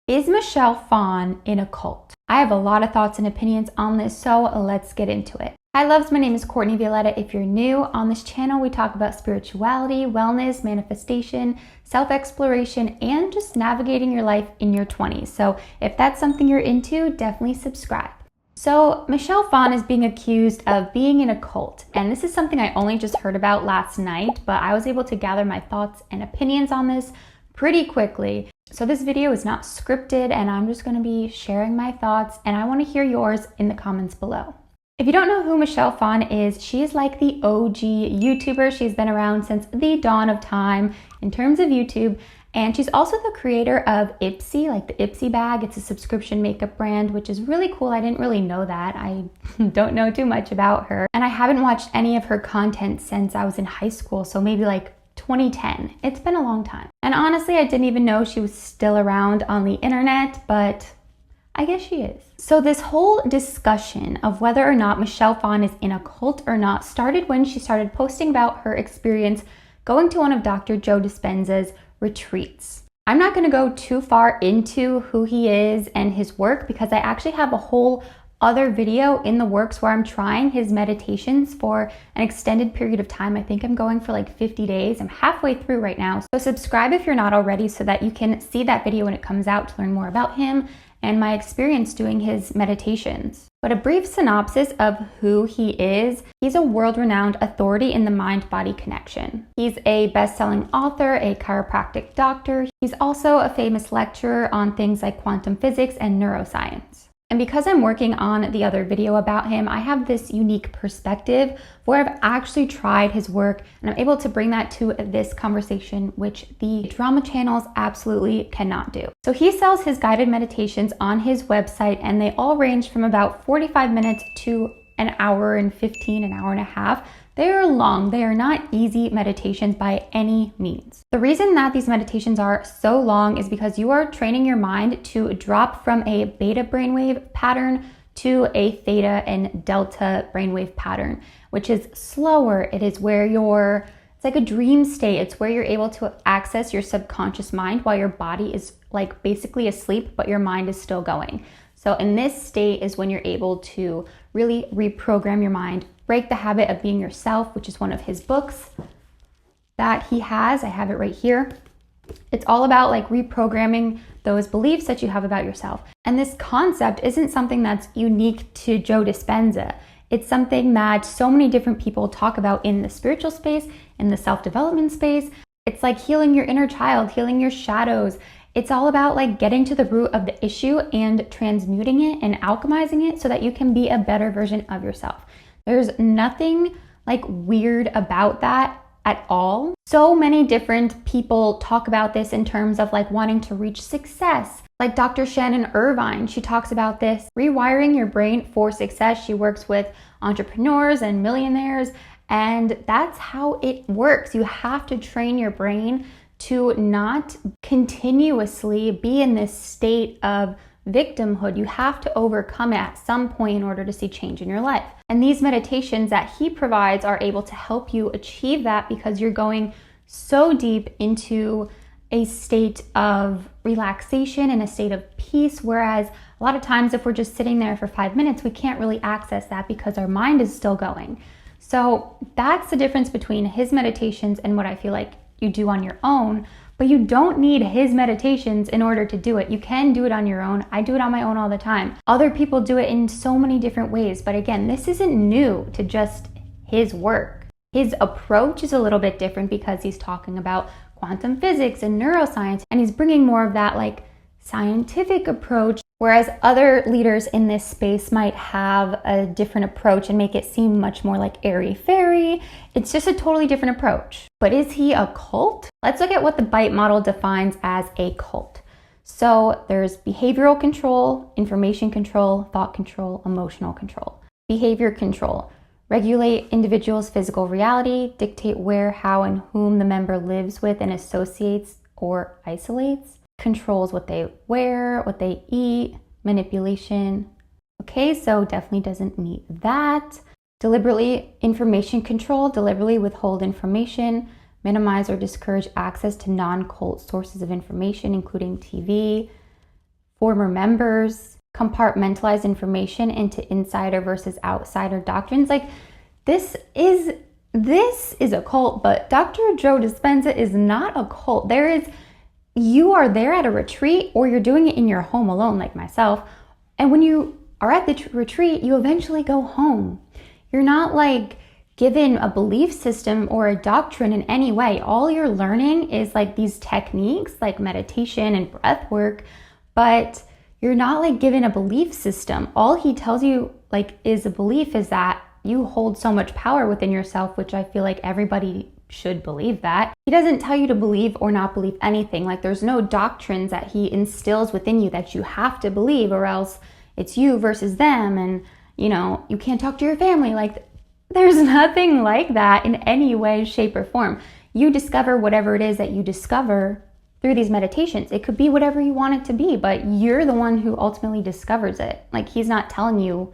Is Michelle Phan in a cult? I have a lot of thoughts and opinions on this, so let's get into it. Hi loves, my name is Courtney Violetta. If you're new on this channel, we talk about spirituality, wellness, manifestation, self-exploration, and just navigating your life in your 20s. So if that's something you're into, definitely subscribe. So Michelle Phan is being accused of being in a cult, and this is something I only just heard about last night, but I was able to gather my thoughts and opinions on this pretty quickly. So this video is not scripted, and I'm just going to be sharing my thoughts, and I want to hear yours in the comments below. If you don't know who Michelle Phan is, she is like the OG YouTuber. She's been around since the dawn of time in terms of YouTube, and she's also the creator of Ipsy, like the Ipsy bag. It's a subscription makeup brand, which is really cool. I didn't really know that. I don't know too much about her, and I haven't watched any of her content since I was in high school, so maybe like 2010. It's been a long time. And honestly, I didn't even know she was still around on the internet, but I guess she is. So this whole discussion of whether or not Michelle Phan is in a cult or not started when she started posting about her experience going to one of Dr. Joe Dispenza's retreats. I'm not going to go too far into who he is and his work because I actually have a whole other video in the works where I'm trying his meditations for an extended period of time. I think I'm going for like 50 days. I'm halfway through right now. So subscribe if you're not already so that you can see that video when it comes out to learn more about him and my experience doing his meditations. But a brief synopsis of who he is: he's a world-renowned authority in the mind-body connection. He's a best-selling author, a chiropractic doctor. He's also a famous lecturer on things like quantum physics and neuroscience. And because I'm working on the other video about him, I have this unique perspective where I've actually tried his work, and I'm able to bring that to this conversation, which the drama channels absolutely cannot do. So he sells his guided meditations on his website, and they all range from about 45 minutes to an hour and 15, an hour and a half. They are long. They are not easy meditations by any means. The reason that these meditations are so long is because you are training your mind to drop from a beta brainwave pattern to a theta and delta brainwave pattern, which is slower. It is where it's like a dream state. It's where you're able to access your subconscious mind while your body is like basically asleep, but your mind is still going. So in this state is when you're able to really reprogram your mind, break the habit of being yourself, which is one of his books that he has. I have it right here. It's all about like reprogramming those beliefs that you have about yourself. And this concept isn't something that's unique to Joe Dispenza. It's something that so many different people talk about in the spiritual space, in the self-development space. It's like healing your inner child, healing your shadows. It's all about like getting to the root of the issue and transmuting it and alchemizing it so that you can be a better version of yourself. There's nothing like weird about that at all. So many different people talk about this in terms of like wanting to reach success. Like Dr. Shannon Irvine, she talks about this, rewiring your brain for success. She works with entrepreneurs and millionaires, and that's how it works. You have to train your brain to not continuously be in this state of victimhood. You have to overcome it at some point in order to see change in your life. And these meditations that he provides are able to help you achieve that because you're going so deep into a state of relaxation and a state of peace. Whereas a lot of times if we're just sitting there for 5 minutes, we can't really access that because our mind is still going. So that's the difference between his meditations and what I feel like you do on your own. But you don't need his meditations in order to do it. You can do it on your own. I do it on my own all the time. Other people do it in so many different ways. But again, this isn't new to just his work. His approach is a little bit different because he's talking about quantum physics and neuroscience, and he's bringing more of that like scientific approach, whereas other leaders in this space might have a different approach and make it seem much more like airy-fairy. It's just a totally different approach. But is he a cult? Let's look at what the BITE model defines as a cult. So there's behavioral control, information control, thought control, emotional control. Behavior control: regulate individuals' physical reality, dictate where, how, and whom the member lives with and associates or isolates. Controls what they wear, what they eat, manipulation. Okay, so definitely doesn't meet that. Deliberately information control, deliberately withhold information, minimize or discourage access to non-cult sources of information, including TV, former members, compartmentalize information into insider versus outsider doctrines. Like this is a cult, but Dr. Joe Dispenza is not a cult. You are there at a retreat, or you're doing it in your home alone like myself. And when you are at the retreat, you eventually go home. You're not like given a belief system or a doctrine in any way. All you're learning is like these techniques like meditation and breath work, but you're not like given a belief system. All he tells you like is a belief is that you hold so much power within yourself, which I feel like everybody should believe that. He doesn't tell you to believe or not believe anything. Like there's no doctrines that he instills within you that you have to believe, or else it's you versus them, and you can't talk to your family. Like there's nothing like that in any way, shape, or form. You discover whatever it is that you discover through these meditations. It could be whatever you want it to be, but you're the one who ultimately discovers it. Like he's not telling you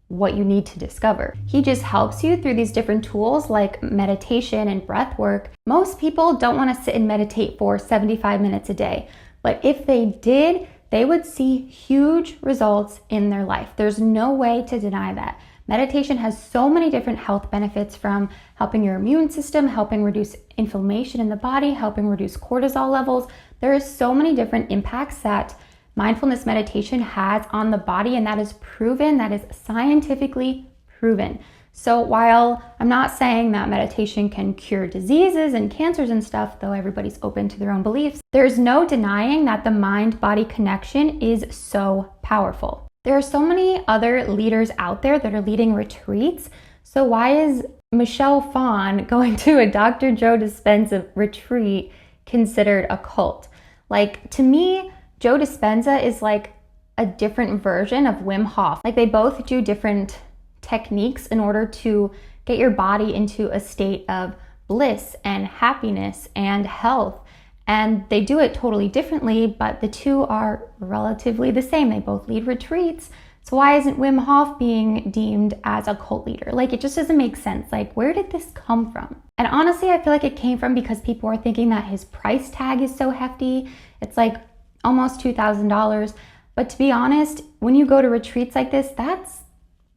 what you need to discover. He just helps you through these different tools like meditation and breath work. Most people don't want to sit and meditate for 75 minutes a day, but if they did, they would see huge results in their life. There's no way to deny that. Meditation has so many different health benefits, from helping your immune system, helping reduce inflammation in the body, helping reduce cortisol levels. There is so many different impacts that mindfulness meditation has on the body, and that is proven, that is scientifically proven. So while I'm not saying that meditation can cure diseases and cancers and stuff, though everybody's open to their own beliefs, there's no denying that the mind-body connection is so powerful. There are so many other leaders out there that are leading retreats. So why is Michelle Phan going to a Dr. Joe Dispenza retreat considered a cult? Like, to me, Joe Dispenza is like a different version of Wim Hof. Like they both do different techniques in order to get your body into a state of bliss and happiness and health. And they do it totally differently, but the two are relatively the same. They both lead retreats. So why isn't Wim Hof being deemed as a cult leader? Like it just doesn't make sense. Like where did this come from? And honestly, I feel like it came from because people are thinking that his price tag is so hefty. It's like almost $2,000. But to be honest, when you go to retreats like this, that's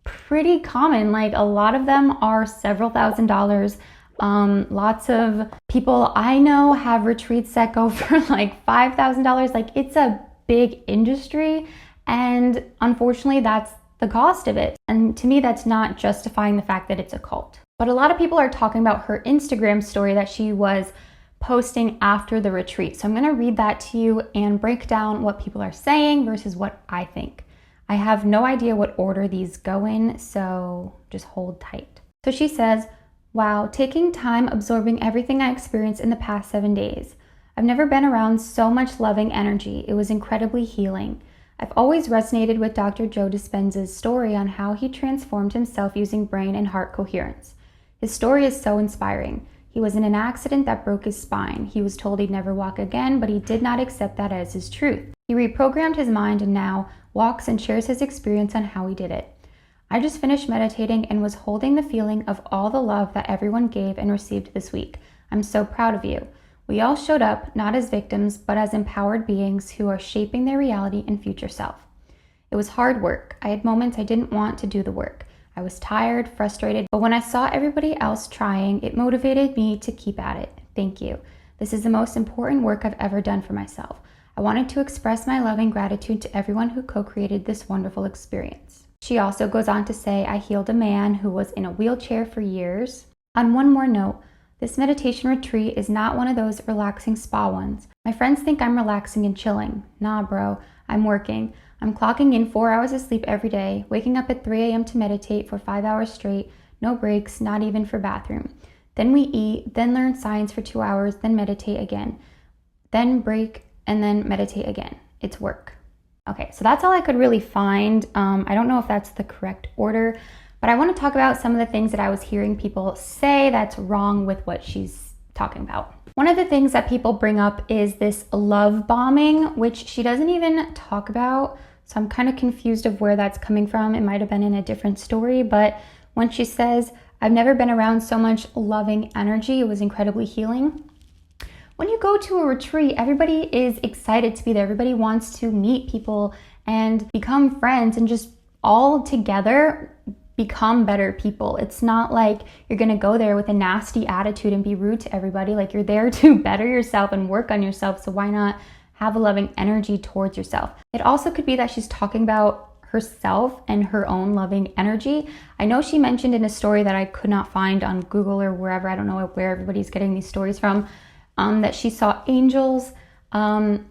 pretty common. Like a lot of them are several $1,000s. Lots of people I know have retreats that go for like $5,000. Like it's a big industry, and unfortunately that's the cost of it. And to me, that's not justifying the fact that it's a cult. But a lot of people are talking about her Instagram story that she was posting after the retreat. So I'm going to read that to you and break down what people are saying versus what I think. I have no idea what order these go in, so just hold tight. So she says, wow, taking time absorbing everything I experienced in the past 7 days. I've never been around so much loving energy. It was incredibly healing. I've always resonated with Dr. Joe Dispenza's story on how he transformed himself using brain and heart coherence. His story is so inspiring. He was in an accident that broke his spine. He was told he'd never walk again, but he did not accept that as his truth. He reprogrammed his mind and now walks and shares his experience on how he did it. I just finished meditating and was holding the feeling of all the love that everyone gave and received this week. I'm so proud of you. We all showed up, not as victims, but as empowered beings who are shaping their reality and future self. It was hard work. I had moments I didn't want to do the work. I was tired, frustrated, but when I saw everybody else trying, it motivated me to keep at it. Thank you. This is the most important work I've ever done for myself. I wanted to express my love and gratitude to everyone who co-created this wonderful experience. She also goes on to say, I healed a man who was in a wheelchair for years. On one more note, this meditation retreat is not one of those relaxing spa ones. My friends think I'm relaxing and chilling. Nah, bro, I'm working. I'm clocking in 4 hours of sleep every day, waking up at 3 a.m. to meditate for 5 hours straight, no breaks, not even for bathroom. Then we eat, then learn science for 2 hours, then meditate again. Then break, and then meditate again. It's work. Okay, so that's all I could really find. I don't know if that's the correct order, but I want to talk about some of the things that I was hearing people say that's wrong with what she's talking about. One of the things that people bring up is this love bombing, which she doesn't even talk about. So I'm kind of confused of where that's coming from. It might have been in a different story, but when she says, I've never been around so much loving energy, it was incredibly healing. When you go to a retreat, everybody is excited to be there. Everybody wants to meet people and become friends and just all together become better people. It's not like you're gonna go there with a nasty attitude and be rude to everybody. Like, you're there to better yourself and work on yourself, so why not have a loving energy towards yourself? It also could be that she's talking about herself and her own loving energy. I know she mentioned in a story that I could not find on Google or wherever, I don't know where everybody's getting these stories from, that she saw angels. I'm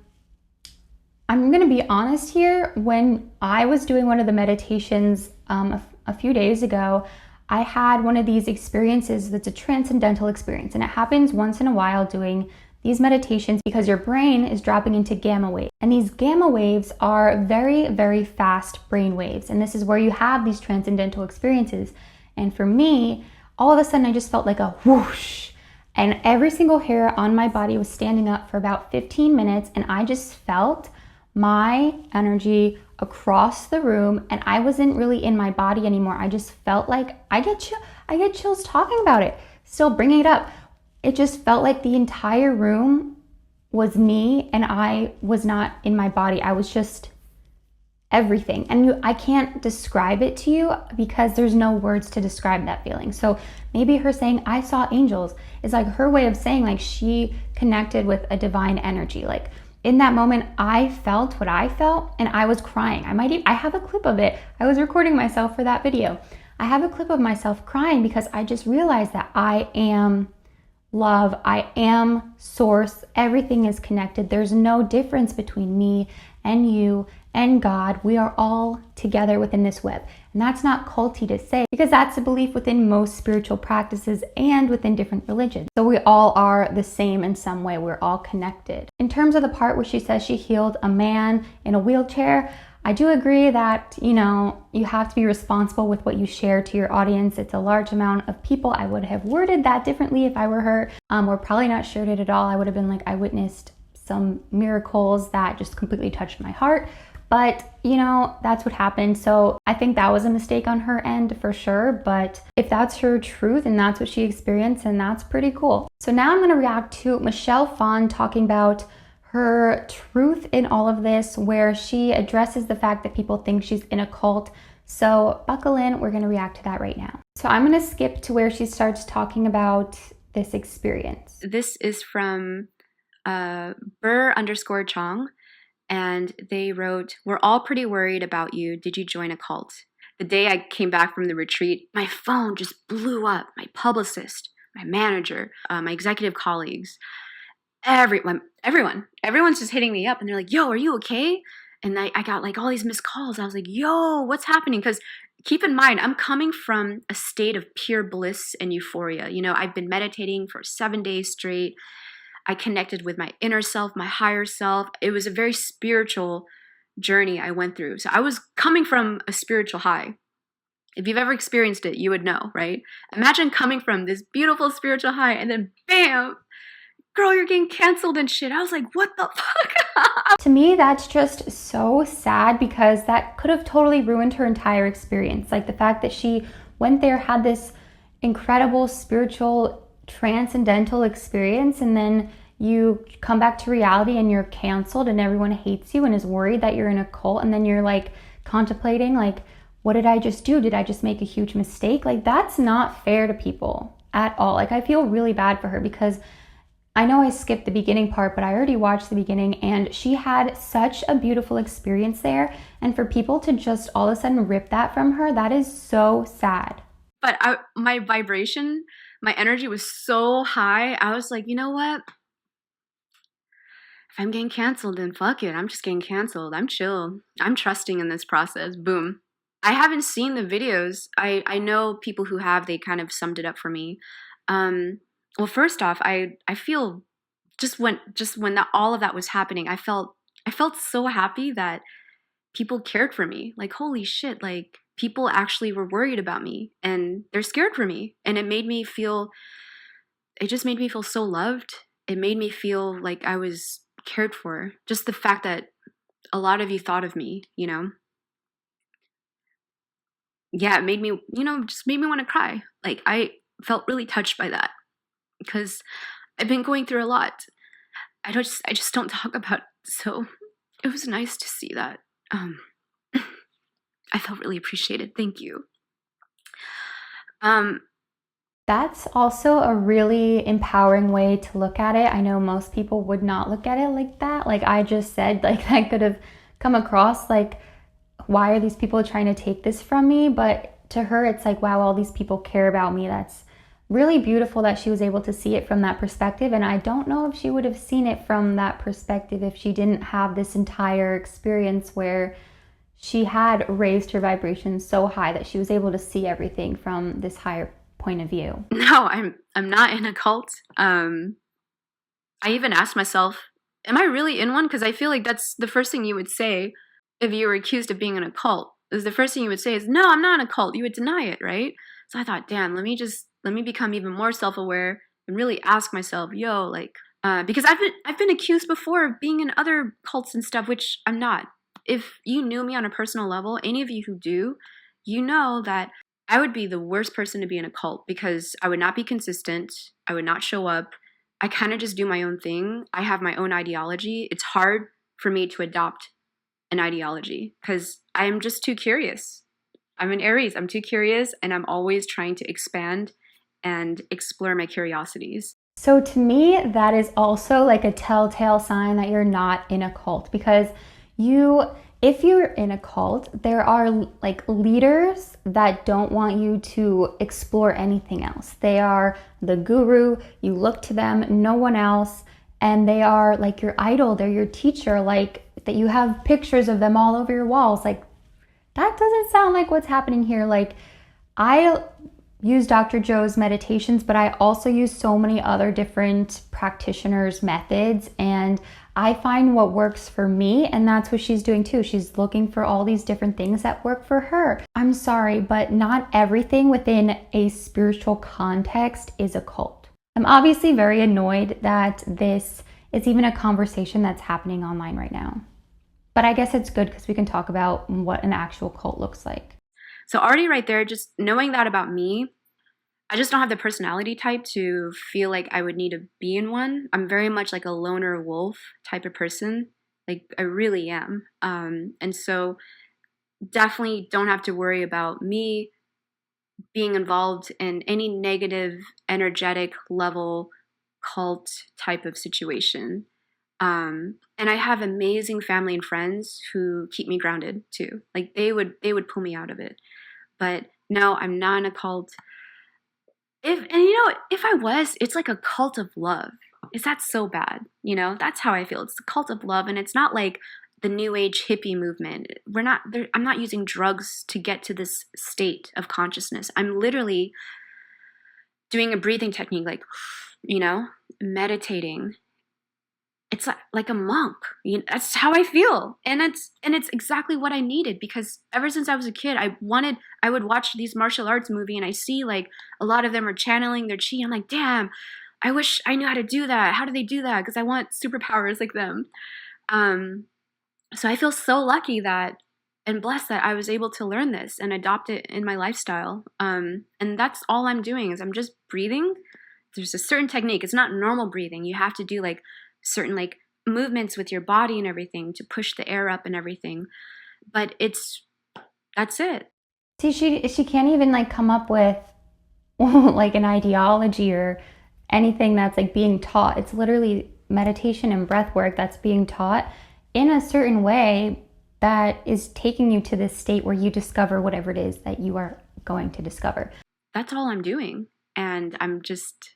gonna be honest here. When I was doing one of the meditations a few days ago, I had one of these experiences that's a transcendental experience, and it happens once in a while doing these meditations because your brain is dropping into gamma waves. And these gamma waves are very, very fast brain waves. And this is where you have these transcendental experiences. And for me, all of a sudden I just felt like a whoosh, and every single hair on my body was standing up for about 15 minutes, and I just felt my energy across the room, and I wasn't really in my body anymore. I just felt like I get chills talking about it, still bringing it up. It just felt like the entire room was me, and I was not in my body. I was just everything. And I can't describe it to you because there's no words to describe that feeling. So maybe her saying, I saw angels, is like her way of saying like she connected with a divine energy. Like, in that moment, I felt what I felt, and I was crying. I have a clip of it. I was recording myself for that video. I have a clip of myself crying because I just realized that I am love. I am source. Everything is connected. There's no difference between me and you and God. We are all together within this web. And that's not culty to say, because that's a belief within most spiritual practices and within different religions. So we all are the same in some way. We're all connected. In terms of the part where she says she healed a man in a wheelchair, I do agree that, you have to be responsible with what you share to your audience. It's a large amount of people. I would have worded that differently if I were her. We're probably not shared it at all. I would have been like, I witnessed some miracles that just completely touched my heart. But, that's what happened. So I think that was a mistake on her end for sure. But if that's her truth and that's what she experienced, then that's pretty cool. So now I'm going to react to Michelle Phan talking about her truth in all of this, where she addresses the fact that people think she's in a cult. So buckle in, we're going to react to that right now. So I'm going to skip to where she starts talking about this experience. This is from Burr_Chong, and they wrote, "We're all pretty worried about you. Did you join a cult?" The day I came back from the retreat, my phone just blew up. My publicist, my manager, my executive colleagues, everyone's just hitting me up, and they're like, "Yo, are you okay?" And I got like all these missed calls. I was like, "Yo, what's happening?" Because keep in mind, I'm coming from a state of pure bliss and euphoria. I've been meditating for 7 days straight. I connected with my inner self, my higher self. It was a very spiritual journey I went through. So I was coming from a spiritual high. If you've ever experienced it, you would know, right? Imagine coming from this beautiful spiritual high and then bam, girl, you're getting canceled and shit. I was like, what the fuck? To me, that's just so sad because that could have totally ruined her entire experience. Like the fact that she went there, had this incredible spiritual transcendental experience, and then you come back to reality and you're canceled and everyone hates you and is worried that you're in a cult, and then you're like contemplating like, what did I just do? Did I just make a huge mistake? Like, that's not fair to people at all. Like, I feel really bad for her because I know I skipped the beginning part, but I already watched the beginning, and she had such a beautiful experience there, and for people to just all of a sudden rip that from her, that is so sad. But my vibration, my energy was so high. I was like, you know what? If I'm getting canceled, then fuck it. I'm just getting canceled. I'm chill. I'm trusting in this process. Boom. I haven't seen the videos. I know people who have. They kind of summed it up for me. Well, first off, I feel just when all of that was happening, I felt so happy that people cared for me. Like, holy shit, like people actually were worried about me and they're scared for me. And it just made me feel so loved. It made me feel like I was cared for. Just the fact that a lot of you thought of me, Yeah, it made me, just made me want to cry. Like, I felt really touched by that because I've been going through a lot. I just don't talk about it. So it was nice to see that. I felt really appreciated. Thank you. That's also a really empowering way to look at it. I know most people would not look at it like that. Like I just said, like that could have come across like, why are these people trying to take this from me? But to her, it's like, wow, all these people care about me. That's really beautiful that she was able to see it from that perspective. And I don't know if she would have seen it from that perspective if she didn't have this entire experience where she had raised her vibrations so high that she was able to see everything from this higher point of view. No, I'm not in a cult. I even asked myself, am I really in one? Because I feel like that's the first thing you would say if you were accused of being in a cult. Is the first thing you would say is, no, I'm not in a cult. You would deny it, right? So I thought, damn, let me become even more self-aware and really ask myself, yo, like, because I've been accused before of being in other cults and stuff, which I'm not. If you knew me on a personal level, any of you who do, you know that I would be the worst person to be in a cult because I would not be consistent. I would not show up. I kind of just do my own thing. I have my own ideology. It's hard for me to adopt an ideology because I'm just too curious. I'm an Aries. I'm too curious, and I'm always trying to expand and explore my curiosities. So to me, that is also like a telltale sign that you're not in a cult, because if you're in a cult, there are like leaders that don't want you to explore anything else. They are the guru, you look to them, no one else, and they are like your idol, they're your teacher, like that you have pictures of them all over your walls. Like that doesn't sound like what's happening here. Like I use Dr. Joe's meditations, but I also use so many other different practitioners' methods, and I find what works for me, and that's what she's doing too. She's looking for all these different things that work for her. I'm sorry, but not everything within a spiritual context is a cult. I'm obviously very annoyed that this is even a conversation that's happening online right now. But I guess it's good because we can talk about what an actual cult looks like. So already right there, just knowing that about me, I just don't have the personality type to feel like I would need to be in one. I'm very much like a loner wolf type of person. Like I really am. And so definitely don't have to worry about me being involved in any negative, energetic level cult type of situation. And I have amazing family and friends who keep me grounded too. Like they would pull me out of it. But no, I'm not in a cult. If I was, it's like a cult of love. Is that so bad? That's how I feel. It's the cult of love, and it's not like the new age hippie movement. I'm not using drugs to get to this state of consciousness. I'm literally doing a breathing technique, like, meditating. It's like a monk. That's how I feel. And it's exactly what I needed, because ever since I was a kid, I would watch these martial arts movies, and I see like a lot of them are channeling their chi. I'm like, damn, I wish I knew how to do that. How do they do that? Because I want superpowers like them. So I feel so lucky and blessed that I was able to learn this and adopt it in my lifestyle. And that's all I'm doing is I'm just breathing. There's a certain technique. It's not normal breathing. You have to do like certain like movements with your body and everything to push the air up and everything. But that's it. See, she can't even like come up with like an ideology or anything that's like being taught. It's literally meditation and breath work that's being taught in a certain way that is taking you to this state where you discover whatever it is that you are going to discover. That's all I'm doing. And I'm just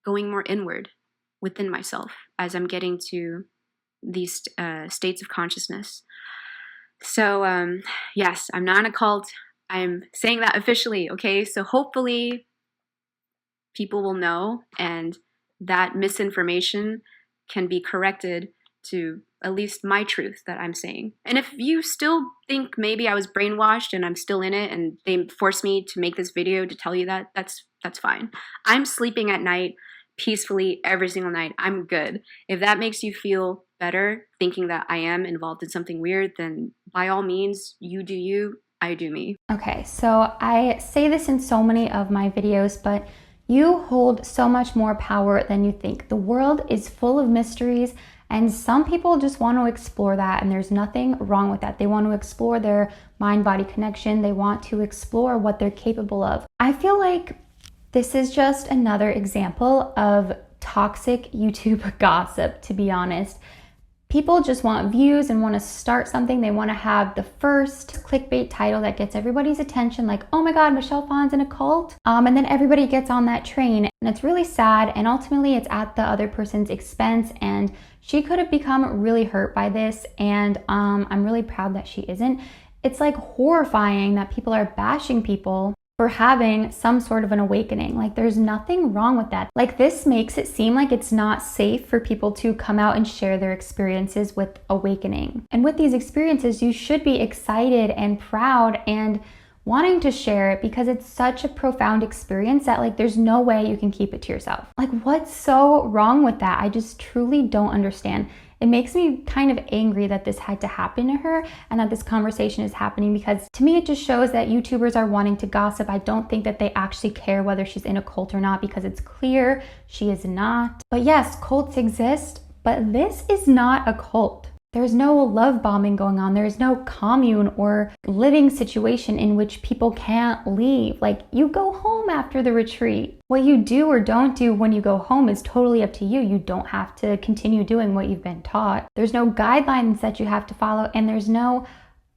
going more inward within myself as I'm getting to these states of consciousness. So yes, I'm not in a cult. I'm saying that officially, okay? So hopefully people will know, and that misinformation can be corrected to at least my truth that I'm saying. And if you still think maybe I was brainwashed and I'm still in it and they forced me to make this video to tell you that, that's fine. I'm sleeping at night peacefully every single night. I'm good. If that makes you feel better thinking that I am involved in something weird, then by all means, you do you, I do me. Okay, so I say this in so many of my videos, but You hold so much more power than you think. The world is full of mysteries, and some people just want to explore that, and there's nothing wrong with that. They want to explore their mind-body connection. They want to explore what they're capable of. I feel like this is just another example of toxic YouTube gossip, to be honest. People just want views and want to start something. They want to have the first clickbait title that gets everybody's attention, like, oh my God, Michelle Phan's in a cult. And then everybody gets on that train, and it's really sad. And ultimately it's at the other person's expense. And she could have become really hurt by this. And I'm really proud that she isn't. It's like horrifying that people are bashing people for having some sort of an awakening. Like, there's nothing wrong with that. Like, this makes it seem like it's not safe for people to come out and share their experiences with awakening. And with these experiences, you should be excited and proud and wanting to share it, because it's such a profound experience that, like, there's no way you can keep it to yourself. Like, what's so wrong with that? I just truly don't understand. It makes me kind of angry that this had to happen to her and that this conversation is happening, because to me it just shows that YouTubers are wanting to gossip. I don't think that they actually care whether she's in a cult or not, because it's clear she is not. But yes, cults exist, but this is not a cult. There's no love bombing going on. There's no commune or living situation in which people can't leave. Like, you go home after the retreat. What you do or don't do when you go home is totally up to you. You don't have to continue doing what you've been taught. There's no guidelines that you have to follow, and there's no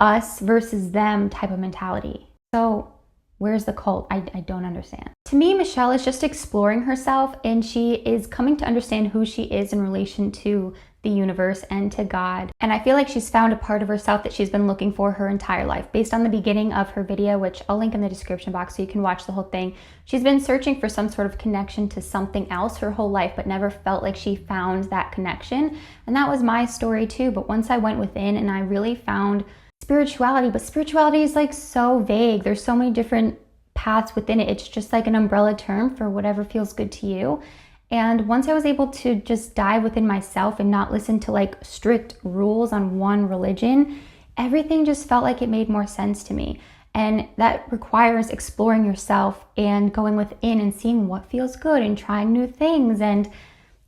us versus them type of mentality. So where's the cult? I don't understand. To me, Michelle is just exploring herself, and she is coming to understand who she is in relation to the universe and to God. And I feel like she's found a part of herself that she's been looking for her entire life. Based on the beginning of her video, which I'll link in the description box so you can watch the whole thing, she's been searching for some sort of connection to something else her whole life, but never felt like she found that connection. And that was my story too. But once I went within and I really found spirituality, but spirituality is like so vague. There's so many different paths within it. It's just like an umbrella term for whatever feels good to you. And once I was able to just dive within myself and not listen to like strict rules on one religion, everything just felt like it made more sense to me. And that requires exploring yourself and going within and seeing what feels good and trying new things. And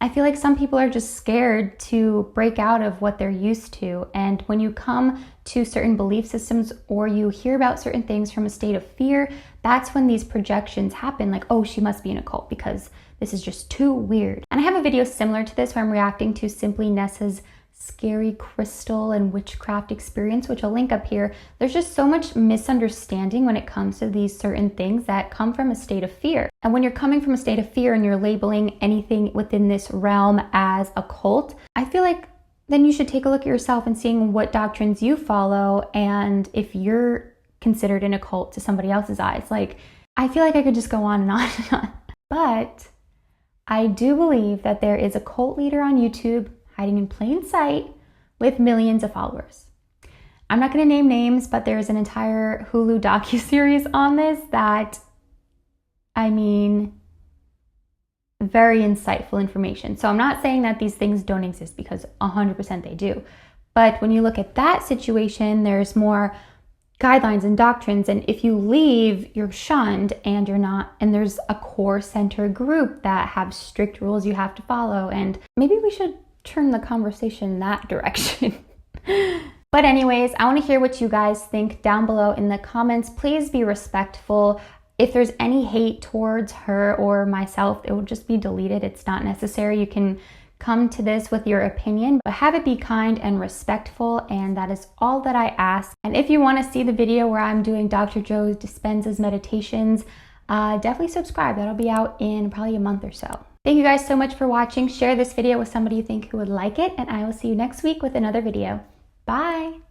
I feel like some people are just scared to break out of what they're used to. And when you come to certain belief systems or you hear about certain things from a state of fear, that's when these projections happen. Like, oh, she must be in a cult because this is just too weird. And I have a video similar to this where I'm reacting to Simply Nessa's scary crystal and witchcraft experience, which I'll link up here. There's just so much misunderstanding when it comes to these certain things that come from a state of fear. And when you're coming from a state of fear and you're labeling anything within this realm as a cult, I feel like then you should take a look at yourself and seeing what doctrines you follow and if you're considered in a cult to somebody else's eyes. Like, I feel like I could just go on and on and on. But I do believe that there is a cult leader on YouTube hiding in plain sight with millions of followers. I'm not going to name names, but there's an entire Hulu docuseries on this that, I mean, very insightful information. So I'm not saying that these things don't exist, because 100% they do. But when you look at that situation, there's more guidelines and doctrines, and if you leave, you're shunned, and you're not, and there's a core center group that have strict rules you have to follow. And maybe we should turn the conversation that direction. But anyways, I want to hear what you guys think down below in the comments. Please be respectful. If there's any hate towards her or myself, it will just be deleted. It's not necessary. You can come to this with your opinion, but have it be kind and respectful, and that is all that I ask. And if you want to see the video where I'm doing Dr. Joe Dispenza's meditations, definitely subscribe. That'll be out in probably a month or so. Thank you guys so much for watching. Share this video with somebody you think who would like it, and I will see you next week with another video. Bye!